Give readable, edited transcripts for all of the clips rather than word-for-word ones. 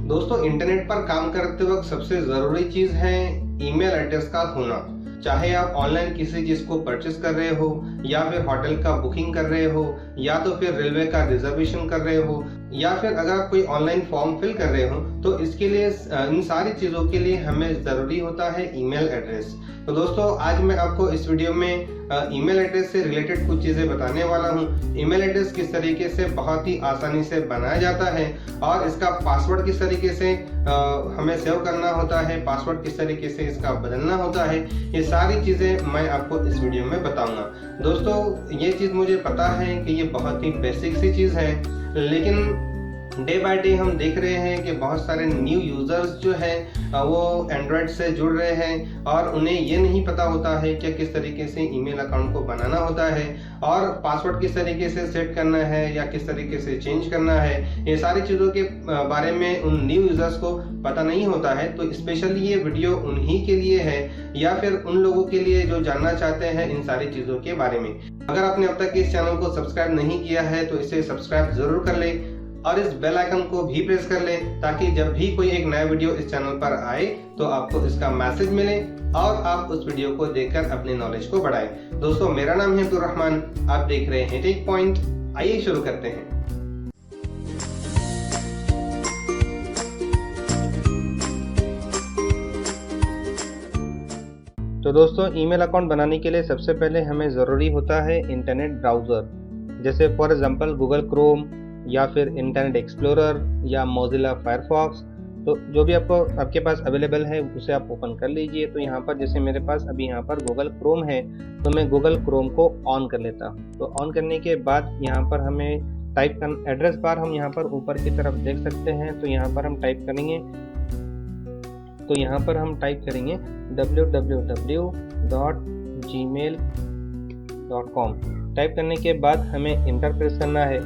दोस्तों, इंटरनेट पर काम करते वक्त सबसे ज़रूरी चीज़ है ईमेल एड्रेस का होना। चाहे आप ऑनलाइन किसी चीज़ को परचेस कर रहे हो, या फिर होटल का बुकिंग कर रहे हो, या तो फिर रेलवे का रिजर्वेशन कर रहे हो, या फिर अगर आप कोई ऑनलाइन फॉर्म फिल कर रहे हो, तो इसके लिए इन सारी चीज़ों के लिए हमें ज़रूरी होता है ईमेल एड्रेस। तो दोस्तों, आज मैं आपको इस वीडियो में ईमेल एड्रेस से रिलेटेड कुछ चीज़ें बताने वाला हूँ। ईमेल एड्रेस किस तरीके से बहुत ही आसानी से बनाया जाता है, और इसका पासवर्ड किस तरीके से हमें सेव करना होता है, पासवर्ड किस तरीके से इसका बदलना होता है, ये सारी चीज़ें मैं आपको इस वीडियो में बताऊंगा। दोस्तों, ये चीज़ मुझे पता है कि ये बहुत ही बेसिक सी चीज़ है, लेकिन डे बाय डे हम देख रहे हैं कि बहुत सारे न्यू यूज़र्स जो हैं वो एंड्रॉयड से जुड़ रहे हैं, और उन्हें ये नहीं पता होता है कि किस तरीके से ईमेल अकाउंट को बनाना होता है, और पासवर्ड किस तरीके से सेट करना है या किस तरीके से चेंज करना है। ये सारी चीज़ों के बारे में उन न्यू यूज़र्स को पता नहीं होता है। तो स्पेशली ये वीडियो उन्हीं के लिए है, या फिर उन लोगों के लिए जो जानना चाहते हैं इन सारी चीज़ों के बारे में। अगर आपने अब तक इस चैनल को सब्सक्राइब नहीं किया है तो इसे सब्सक्राइब ज़रूर कर लें, और इस बेल आइकन को भी प्रेस कर लें, ताकि जब भी कोई एक नया वीडियो इस चैनल पर आए तो आपको इसका मैसेज मिले और आप उस वीडियो को देखकर अपने नॉलेज को बढ़ाएं। दोस्तों, मेरा नाम है अब्दुर्रहमान, आप देख रहे हैं टेक पॉइंट। आइए शुरू करते हैं। तो दोस्तों, ईमेल अकाउंट बनाने के लिए सबसे पहले हमें ज़रूरी होता है इंटरनेट ब्राउज़र, जैसे फॉर एग्जांपल गूगल क्रोम, या फिर इंटरनेट एक्सप्लोरर, या मोजिला फायरफॉक्स। तो जो भी आपके पास अवेलेबल है उसे आप ओपन कर लीजिए। तो यहाँ पर जैसे मेरे पास अभी यहाँ पर गूगल क्रोम है, तो मैं गूगल क्रोम को ऑन कर लेता हूँ। तो ऑन करने के बाद यहाँ पर हमें टाइप कर एड्रेस बार हम यहाँ पर ऊपर की तरफ देख सकते हैं। तो यहाँ पर हम टाइप करेंगे www.gmail.com। टाइप करने के बाद हमें इंटर प्रेस करना है।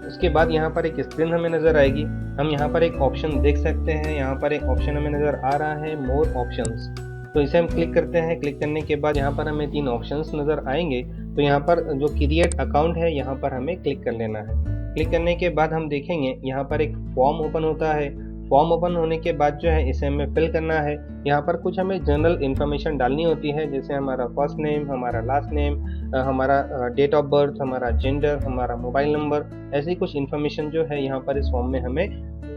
उसके बाद यहाँ पर एक स्क्रीन हमें नज़र आएगी। हम यहाँ पर एक ऑप्शन देख सकते हैं, यहाँ पर एक ऑप्शन हमें नज़र आ रहा है, मोर ऑप्शंस। तो इसे हम क्लिक करते हैं। क्लिक करने के बाद यहाँ पर हमें 3 ऑप्शंस नज़र आएंगे। तो यहाँ पर जो क्रिएट अकाउंट है, यहाँ पर हमें क्लिक कर लेना है। क्लिक करने के बाद हम देखेंगे यहाँ पर एक फॉर्म ओपन होता है। फॉर्म ओपन होने के बाद जो है इसे हमें फिल करना है। यहाँ पर कुछ हमें जनरल इन्फॉर्मेशन डालनी होती है, जैसे हमारा फर्स्ट नेम, हमारा लास्ट नेम, हमारा डेट ऑफ बर्थ, हमारा जेंडर, हमारा मोबाइल नंबर, ऐसी कुछ इन्फॉर्मेशन जो है यहाँ पर इस फॉर्म में हमें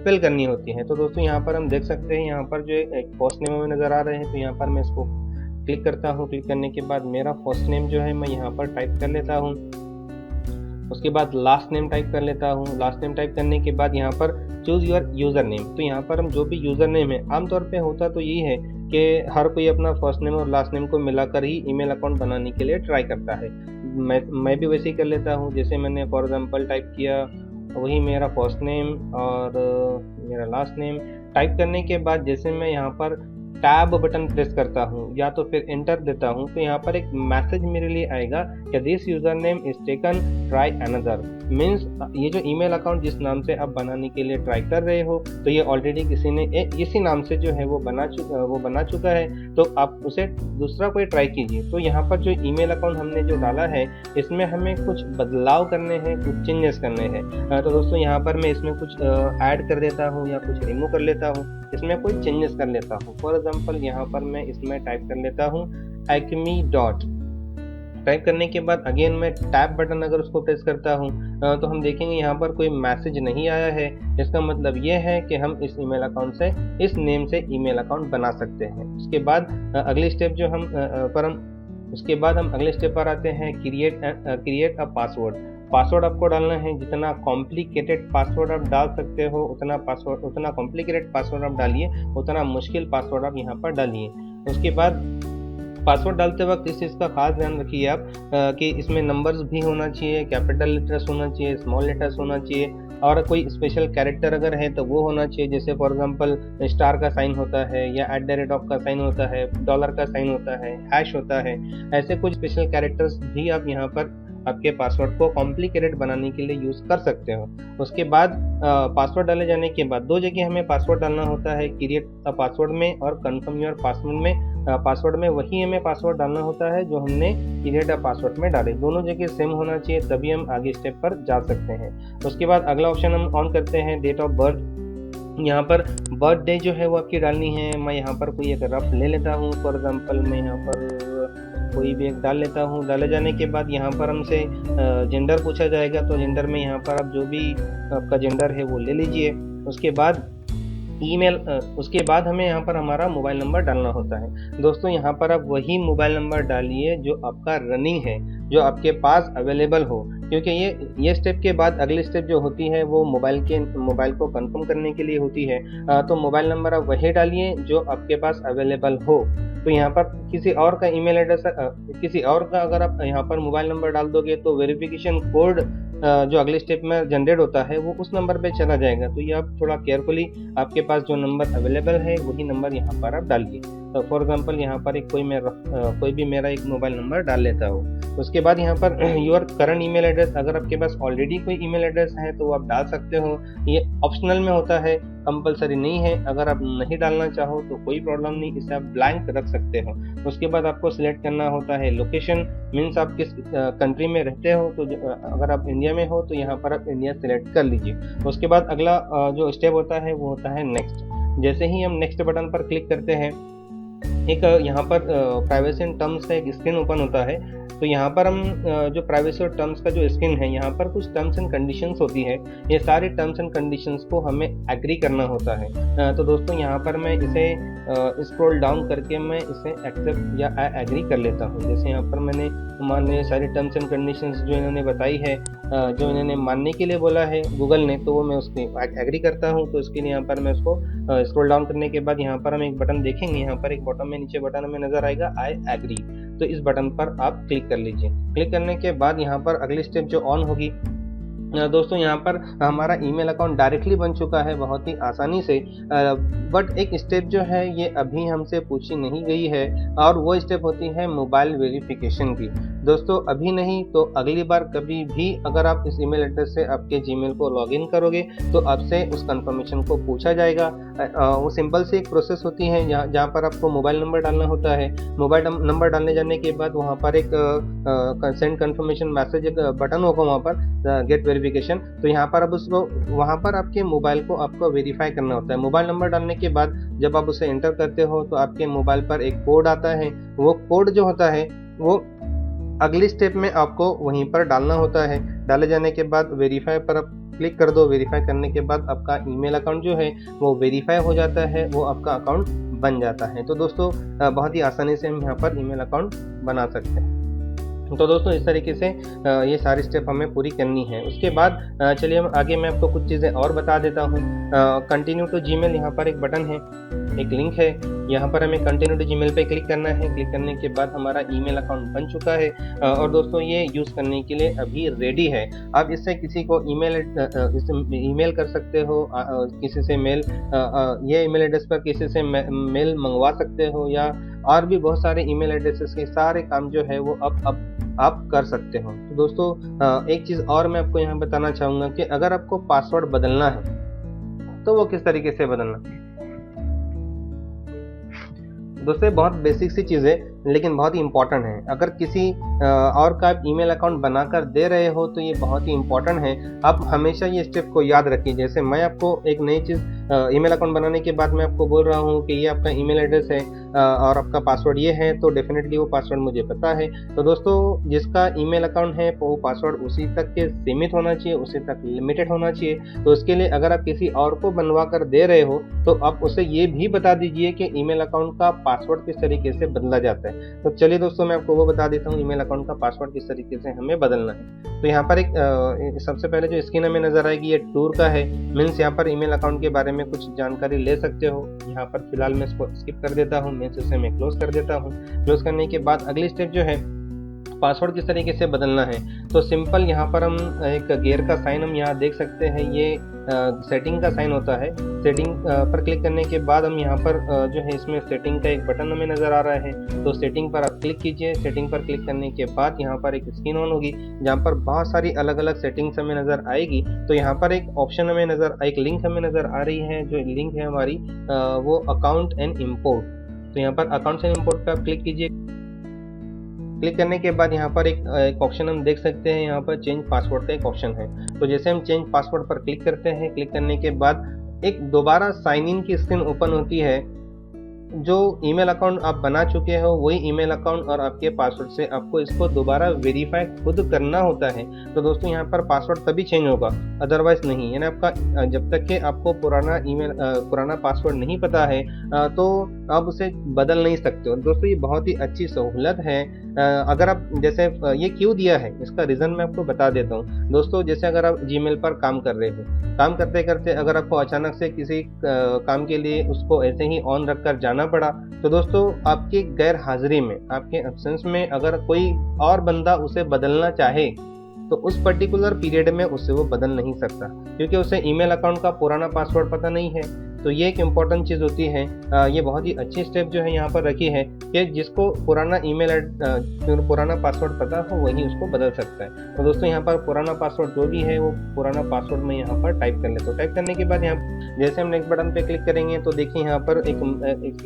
फिल करनी होती है। तो दोस्तों, यहाँ पर हम देख सकते हैं, यहाँ पर जो एक फर्स्ट नेम हमें नज़र आ रहे हैं। तो यहाँ पर मैं इसको क्लिक करता हूँ। क्लिक करने के बाद मेरा फर्स्ट नेम जो है मैं यहाँ पर टाइप कर लेता हूँ। उसके बाद लास्ट नेम टाइप कर लेता हूँ। लास्ट नेम टाइप करने के बाद यहाँ पर चूज़ योर यूज़र नेम। तो यहाँ पर हम जो भी यूज़र नेम है, आमतौर पे होता तो यही है कि हर कोई अपना फर्स्ट नेम और लास्ट नेम को मिलाकर ही ईमेल अकाउंट बनाने के लिए ट्राई करता है। मैं भी वैसे ही कर लेता हूँ। जैसे मैंने फॉर एग्जांपल टाइप किया, वही मेरा फर्स्ट नेम और मेरा लास्ट नेम टाइप करने के बाद जैसे मैं यहाँ पर टैब बटन प्रेस करता हूँ या तो फिर एंटर देता हूँ, तो यहाँ पर एक मैसेज मेरे लिए आएगा कि this user name is taken, try another. Means ये जो ईमेल अकाउंट जिस नाम से आप बनाने के लिए ट्राई कर रहे हो, तो ये ऑलरेडी किसी ने इसी नाम से जो है वो बना चुका है, तो आप उसे दूसरा कोई ट्राई कीजिए। तो यहाँ पर जो ईमेल अकाउंट हमने जो डाला है, इसमें हमें कुछ बदलाव करने हैं, कुछ चेंजेस करने हैं। तो दोस्तों, यहाँ पर मैं इसमें कुछ ऐड कर देता हूँ या कुछ रिमूव कर लेता हूँ, इसमें कोई चेंजेस कर लेता हूँ। फॉर एग्जांपल यहाँ पर मैं इसमें टाइप कर लेता हूँ एक्मी डॉट। टाइप करने के बाद अगेन मैं टैब बटन अगर उसको प्रेस करता हूँ तो हम देखेंगे यहाँ पर कोई मैसेज नहीं आया है। इसका मतलब ये है कि हम इस ईमेल अकाउंट से, इस नेम से ईमेल अकाउंट बना सकते हैं। उसके बाद अगली स्टेप जो हम अगले स्टेप पर आते हैं, क्रिएट अ पासवर्ड। पासवर्ड आपको डालना है। जितना कॉम्प्लिकेटेड पासवर्ड आप डाल सकते हो उतना कॉम्प्लिकेटेड पासवर्ड आप डालिए, उतना मुश्किल पासवर्ड आप यहाँ पर डालिए। उसके बाद पासवर्ड डालते वक्त इस चीज़ का खास ध्यान रखिए आप कि इसमें नंबर्स भी होना चाहिए, कैपिटल लेटर्स होना चाहिए, स्मॉल लेटर्स होना चाहिए, और कोई स्पेशल कैरेक्टर अगर है तो वो होना चाहिए। जैसे फॉर एग्जांपल स्टार का साइन होता है, या @ का साइन होता है, डॉलर का साइन होता है, हैश होता है। ऐसे कुछ स्पेशल कैरेक्टर्स भी आप यहाँ पर आपके पासवर्ड को कॉम्प्लिकेटेड बनाने के लिए यूज़ कर सकते हो। उसके बाद पासवर्ड डाले जाने के बाद 2 जगह हमें पासवर्ड डालना होता है, क्रिएट अ पासवर्ड में और कन्फर्म योर पासवर्ड में। पासवर्ड में वही हमें पासवर्ड डालना होता है जो हमने क्रिएट अ पासवर्ड में डाले। दोनों जगह सेम होना चाहिए, तभी हम आगे स्टेप पर जा सकते हैं। उसके बाद अगला ऑप्शन हम ऑन करते हैं, डेट ऑफ बर्थ। यहाँ पर बर्थडे जो है वो आपकी डालनी है। मैं यहाँ पर कोई एक रफ ले लेता हूँ, फॉर एग्जांपल मैं यहाँ पर कोई भी एक डाल लेता हूँ। डाले जाने के बाद यहाँ पर हमसे जेंडर पूछा जाएगा, तो जेंडर में यहाँ पर आप जो भी आपका जेंडर है वो ले लीजिए। उसके बाद ईमेल, उसके बाद हमें यहाँ पर हमारा मोबाइल नंबर डालना होता है। दोस्तों यहाँ पर आप वही मोबाइल नंबर डालिए जो आपका रनिंग है, जो आपके पास अवेलेबल हो, क्योंकि ये स्टेप के बाद अगली स्टेप जो होती है वो मोबाइल को कंफर्म करने के लिए होती है। तो मोबाइल नंबर आप वही डालिए जो आपके पास अवेलेबल हो। तो यहाँ पर किसी और का ईमेल एड्रेस, किसी और का अगर आप यहाँ पर मोबाइल नंबर डाल दोगे तो वेरिफिकेशन कोड जो अगले स्टेप में जनरेट होता है वो उस नंबर पे चला जाएगा। तो ये आप थोड़ा केयरफुली आपके पास जो नंबर अवेलेबल है वही नंबर यहाँ पर आप डालिए। तो फॉर एग्जांपल यहाँ पर कोई भी मेरा एक मोबाइल नंबर डाल लेता हो। उसके बाद यहाँ per your current email address, अगर आपके पास ऑलरेडी कोई ईमेल एड्रेस है तो आप डाल सकते हो। ये ऑप्शनल में होता है, कंपलसरी नहीं है। अगर आप नहीं डालना चाहो तो कोई प्रॉब्लम नहीं, इसे आप ब्लैंक रख सकते हो। उसके बाद आपको सिलेक्ट करना होता है लोकेशन, मीन्स आप किस कंट्री में रहते हो। तो अगर आप इंडिया में हो तो यहाँ पर आप इंडिया सिलेक्ट कर लीजिए। उसके बाद अगला जो स्टेप होता है वो होता है नेक्स्ट। जैसे ही हम नेक्स्ट बटन पर क्लिक करते हैं, एक यहाँ पर प्राइवेसी एंड टर्म्स का एक स्क्रीन ओपन होता है। तो यहाँ पर हम जो प्राइवेसी और टर्म्स का जो स्क्रीन है, यहाँ पर कुछ टर्म्स एंड कंडीशंस होती है। ये सारे टर्म्स एंड कंडीशंस को हमें एग्री करना होता है। तो दोस्तों यहाँ पर मैं इसे स्क्रॉल डाउन करके मैं इसे एक्सेप्ट या आई एग्री कर लेता हूँ। जैसे यहाँ पर मैंने मान ली सारी टर्म्स एंड कंडीशंस जो इन्होंने बताई है, जो इन्होंने मानने के लिए बोला है गूगल ने, तो वो मैं उसको एग्री करता हूँ। तो इसके लिए यहाँ पर मैं उसको स्क्रॉल डाउन करने के बाद यहाँ पर हम एक बटन देखेंगे। यहाँ पर एक बॉटम में नीचे बटन में नजर आएगा आई एग्री। तो इस बटन पर आप क्लिक कर लीजिए। क्लिक करने के बाद यहाँ पर अगली स्टेप जो ऑन होगी, दोस्तों यहाँ पर हमारा ईमेल अकाउंट डायरेक्टली बन चुका है बहुत ही आसानी से। बट एक स्टेप जो है ये अभी हमसे पूछी नहीं गई है, और वो स्टेप होती है मोबाइल वेरिफिकेशन की। दोस्तों अभी नहीं तो अगली बार कभी भी अगर आप इस ईमेल एड्रेस से आपके जीमेल को लॉगिन करोगे तो आपसे उस कंफर्मेशन को पूछा जाएगा। वो सिंपल सी एक प्रोसेस होती है जहाँ पर आपको मोबाइल नंबर डालना होता है। मोबाइल नंबर डालने जाने के बाद वहाँ पर एक सेंड कंफर्मेशन मैसेज एक बटन होगा वहाँ पर गेट वेरिफिकेशन। तो यहाँ पर अब उसको वहाँ पर आपके मोबाइल को आपको वेरीफाई करना होता है। मोबाइल नंबर डालने के बाद जब आप उसे एंटर करते हो तो आपके मोबाइल पर एक कोड आता है। वो कोड जो होता है वो अगली स्टेप में आपको वहीं पर डालना होता है। डाले जाने के बाद वेरीफाई पर आप क्लिक कर दो। वेरीफाई करने के बाद आपका ईमेल अकाउंट जो है वो वेरीफाई हो जाता है, वो आपका अकाउंट बन जाता है। तो दोस्तों बहुत ही आसानी से हम यहाँ पर ईमेल अकाउंट बना सकते हैं। तो दोस्तों इस तरीके से ये सारी स्टेप हमें पूरी करनी है। उसके बाद चलिए हम आगे मैं आपको कुछ चीज़ें और बता देता हूँ। कंटिन्यू टू जीमेल, यहाँ पर एक बटन है, एक लिंक है। यहाँ पर हमें कंटिन्यू टू जीमेल पे क्लिक करना है। क्लिक करने के बाद हमारा ईमेल अकाउंट बन चुका है और दोस्तों ये यूज़ करने के लिए अभी रेडी है। आप इससे किसी को ईमेल कर सकते हो, किसी से मेल, ये ईमेल एड्रेस पर किसी से मेल मंगवा सकते हो, या और भी बहुत सारे ईमेल एड्रेसेस के सारे काम जो है वो अब आप कर सकते हो। तो दोस्तों एक चीज़ और मैं आपको यहाँ बताना चाहूँगा कि अगर आपको पासवर्ड बदलना है तो वो किस तरीके से बदलना है। दोस्तों बहुत बेसिक सी चीज़ें लेकिन बहुत ही इंपॉर्टेंट है। अगर किसी और का आप ईमेल अकाउंट बनाकर दे रहे हो तो ये बहुत ही इंपॉर्टेंट है। आप हमेशा ये स्टेप को याद रखिए। जैसे मैं आपको एक नई चीज़ ईमेल अकाउंट बनाने के बाद मैं आपको बोल रहा हूँ कि ये आपका ईमेल एड्रेस है और आपका पासवर्ड ये है, तो डेफिनेटली वो पासवर्ड मुझे पता है। तो दोस्तों जिसका ईमेल अकाउंट है वो पासवर्ड उसी तक के सीमित होना चाहिए, उसी तक लिमिटेड होना चाहिए। तो इसके लिए अगर आप किसी और को बनवा कर दे रहे हो तो आप उसे ये भी बता दीजिए कि ईमेल अकाउंट का पासवर्ड किस तरीके से बदला जाता है। तो चलिए दोस्तों मैं आपको वो बता देता हूँ ईमेल अकाउंट का पासवर्ड किस तरीके से हमें बदलना है। तो यहाँ पर एक सबसे पहले जो स्क्रीन हमें नजर आएगी ये टूर का है, मीन्स यहाँ पर ईमेल अकाउंट के बारे में कुछ जानकारी ले सकते हो। यहाँ पर फिलहाल मैं इसको स्किप कर देता हूँ, मीन्स इसे मैं क्लोज कर देता हूँ। क्लोज करने के बाद अगली स्टेप जो है पासवर्ड किस तरीके से बदलना है, तो सिंपल यहाँ पर हम एक गेयर का साइन हम यहाँ देख सकते हैं, ये सेटिंग का साइन होता है। सेटिंग पर क्लिक करने के बाद हम यहाँ पर जो है इसमें सेटिंग का एक बटन हमें नज़र आ रहा है। तो सेटिंग पर आप क्लिक कीजिए। सेटिंग पर क्लिक करने के बाद यहाँ पर एक स्क्रीन ऑन होगी जहाँ पर बहुत सारी अलग अलग सेटिंग्स हमें नज़र आएगी। तो यहाँ पर एक ऑप्शन हमें एक लिंक हमें नज़र आ रही है। जो लिंक है हमारी वो अकाउंट एंड इम्पोर्ट। तो यहाँ पर अकाउंट एंड इम्पोर्ट पर आप क्लिक कीजिए। क्लिक करने के बाद यहाँ पर एक ऑप्शन हम देख सकते हैं, यहाँ पर चेंज पासवर्ड का एक ऑप्शन है। तो जैसे हम चेंज पासवर्ड पर क्लिक करते हैं, क्लिक करने के बाद एक दोबारा साइन इन की स्क्रीन ओपन होती है। जो ईमेल अकाउंट आप बना चुके हो वही ईमेल अकाउंट और आपके पासवर्ड से आपको इसको दोबारा वेरीफाई खुद करना होता है। तो दोस्तों यहाँ पर पासवर्ड तभी चेंज होगा, अदरवाइज नहीं। यानी आपका जब तक कि आपको पुराना पासवर्ड नहीं पता है तो आप उसे बदल नहीं सकते हो। दोस्तों ये बहुत ही अच्छी सहूलत है। अगर आप जैसे ये क्यों दिया है इसका रीज़न मैं आपको बता देता हूँ। दोस्तों जैसे अगर आप जीमेल पर काम कर रहे हो, काम करते करते अगर आपको अचानक से किसी काम के लिए उसको ऐसे ही ऑन रखकर जाना पड़ा, तो दोस्तों आपकी गैर हाजिरी में, आपके एब्सेंस में अगर कोई और बंदा उसे बदलना चाहे तो उस पर्टिकुलर पीरियड में उससे वो बदल नहीं सकता, क्योंकि उसे ईमेल अकाउंट का पुराना पासवर्ड पता नहीं है। तो ये एक इम्पॉर्टेंट चीज़ होती है। ये बहुत ही अच्छी स्टेप जो है यहाँ पर रखी है कि जिसको पुराना पासवर्ड पता हो वही उसको बदल सकता है। तो दोस्तों यहाँ पर पुराना पासवर्ड जो भी है वो पुराना पासवर्ड में यहाँ पर टाइप कर लेते हो। टाइप करने के बाद यहाँ जैसे हम नेक्स्ट बटन पे क्लिक करेंगे तो देखिए यहाँ पर एक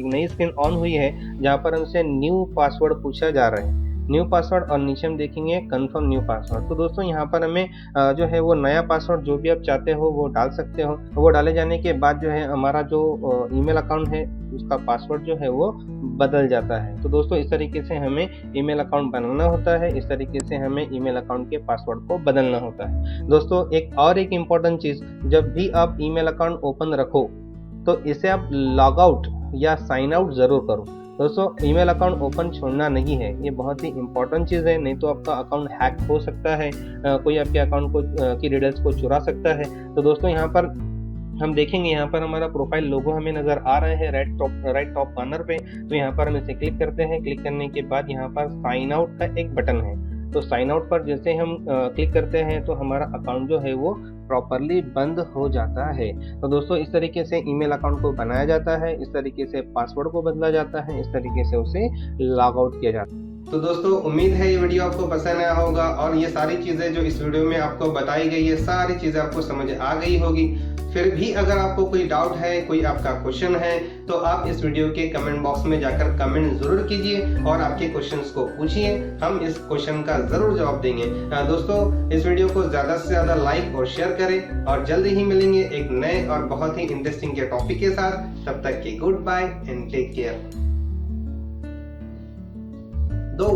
नई स्क्रीन ऑन हुई है जहाँ पर हमसे न्यू पासवर्ड पूछा जा रहा है, न्यू पासवर्ड, और नीचे हम देखेंगे कंफर्म न्यू पासवर्ड। तो दोस्तों यहाँ पर हमें जो है वो नया पासवर्ड जो भी आप चाहते हो वो डाल सकते हो। वो डाले जाने के बाद जो है हमारा जो ईमेल अकाउंट है उसका पासवर्ड जो है वो बदल जाता है। तो दोस्तों इस तरीके से हमें ईमेल अकाउंट बनाना होता है, इस तरीके से हमें ईमेल अकाउंट के पासवर्ड को बदलना होता है। दोस्तों एक इम्पॉर्टेंट चीज़, जब भी आप ईमेल अकाउंट ओपन रखो तो इसे आप लॉग आउट या साइन आउट ज़रूर करो। दोस्तों ईमेल अकाउंट ओपन छोड़ना नहीं है, ये बहुत ही इंपॉर्टेंट चीज़ है, नहीं तो आपका अकाउंट हैक हो सकता है, कोई आपके अकाउंट की डिटेल्स को चुरा सकता है। तो दोस्तों यहाँ पर हम देखेंगे, यहाँ पर हमारा प्रोफाइल लोगो हमें नज़र आ रहा है राइट टॉप कॉर्नर पे। तो यहाँ पर हम इसे क्लिक करते हैं। क्लिक करने के बाद यहाँ पर साइन आउट का एक बटन है, तो साइन आउट पर जैसे हम क्लिक करते हैं तो हमारा अकाउंट जो है वो प्रॉपरली बंद हो जाता है। तो दोस्तों इस तरीके से ईमेल अकाउंट को बनाया जाता है, इस तरीके से पासवर्ड को बदला जाता है, इस तरीके से उसे लॉग आउट किया जाता है। तो दोस्तों उम्मीद है ये वीडियो आपको पसंद आया होगा और ये सारी चीज़ें जो इस वीडियो में आपको बताई गई है सारी चीज़ें आपको समझ आ गई होगी। फिर भी अगर आपको कोई डाउट है, कोई आपका क्वेश्चन है, तो आप इस वीडियो के कमेंट बॉक्स में जाकर कमेंट जरूर कीजिए और आपके क्वेश्चंस को पूछिए, हम इस क्वेश्चन का जरूर जवाब देंगे। दोस्तों इस वीडियो को ज़्यादा से ज़्यादा लाइक और शेयर करें और जल्दी ही मिलेंगे एक नए और बहुत ही इंटरेस्टिंग के टॉपिक के साथ। तब तक के goodbye and take care. 2